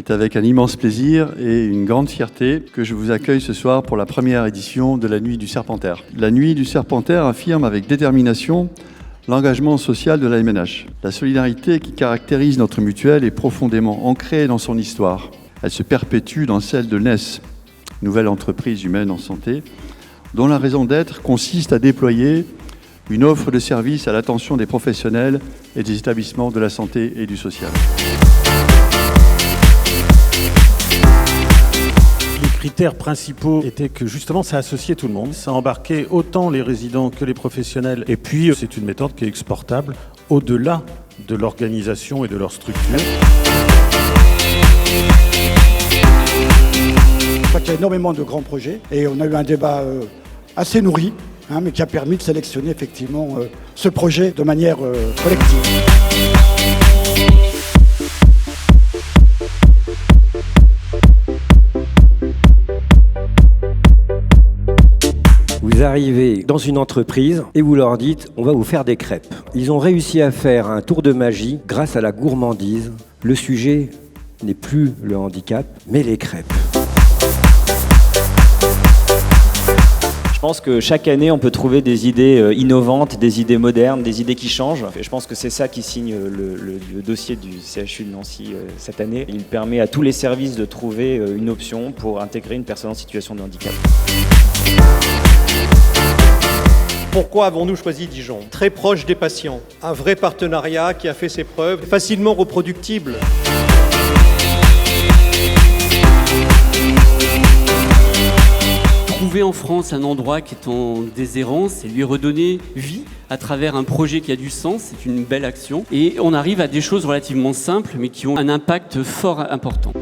C'est avec un immense plaisir et une grande fierté que je vous accueille ce soir pour la première édition de la Nuit du Serpentaire. La Nuit du Serpentaire affirme avec détermination l'engagement social de la MNH. La solidarité qui caractérise notre mutuelle est profondément ancrée dans son histoire. Elle se perpétue dans celle de NES, nouvelle entreprise humaine en santé, dont la raison d'être consiste à déployer une offre de services à l'attention des professionnels et des établissements de la santé et du social. Les critères principaux étaient que justement ça associait tout le monde, ça embarquait autant les résidents que les professionnels, et puis c'est une méthode qui est exportable au-delà de l'organisation et de leur structure. Je crois qu'il y a énormément de grands projets et on a eu un débat assez nourri, mais qui a permis de sélectionner effectivement ce projet de manière collective. Vous arrivez dans une entreprise et vous leur dites « on va vous faire des crêpes ». Ils ont réussi à faire un tour de magie grâce à la gourmandise. Le sujet n'est plus le handicap, mais les crêpes. Je pense que chaque année, on peut trouver des idées innovantes, des idées modernes, des idées qui changent. Et je pense que c'est ça qui signe le dossier du CHU de Nancy cette année. Il permet à tous les services de trouver une option pour intégrer une personne en situation de handicap. Pourquoi avons-nous choisi Dijon? Très proche des patients, un vrai partenariat qui a fait ses preuves, facilement reproductible. Trouver en France un endroit qui est en déshérence et lui redonner vie à travers un projet qui a du sens, c'est une belle action. Et on arrive à des choses relativement simples mais qui ont un impact fort important.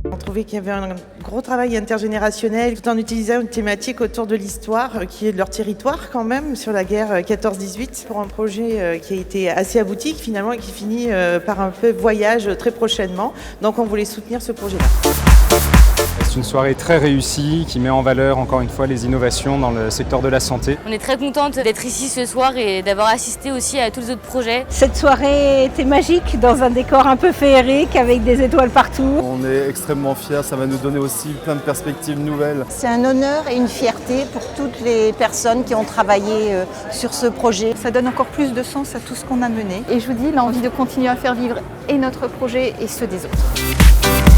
On trouvait qu'il y avait un gros travail intergénérationnel tout en utilisant une thématique autour de l'histoire qui est de leur territoire quand même, sur la guerre 14-18, pour un projet qui a été assez abouti finalement et qui finit par un peu voyage très prochainement. Donc on voulait soutenir ce projet-là. C'est une soirée très réussie qui met en valeur encore une fois les innovations dans le secteur de la santé. On est très contente d'être ici ce soir et d'avoir assisté aussi à tous les autres projets. Cette soirée était magique dans un décor un peu féerique avec des étoiles partout. On est extrêmement fiers, ça va nous donner aussi plein de perspectives nouvelles. C'est un honneur et une fierté pour toutes les personnes qui ont travaillé sur ce projet. Ça donne encore plus de sens à tout ce qu'on a mené. Et je vous dis, l'envie de continuer à faire vivre et notre projet et ceux des autres.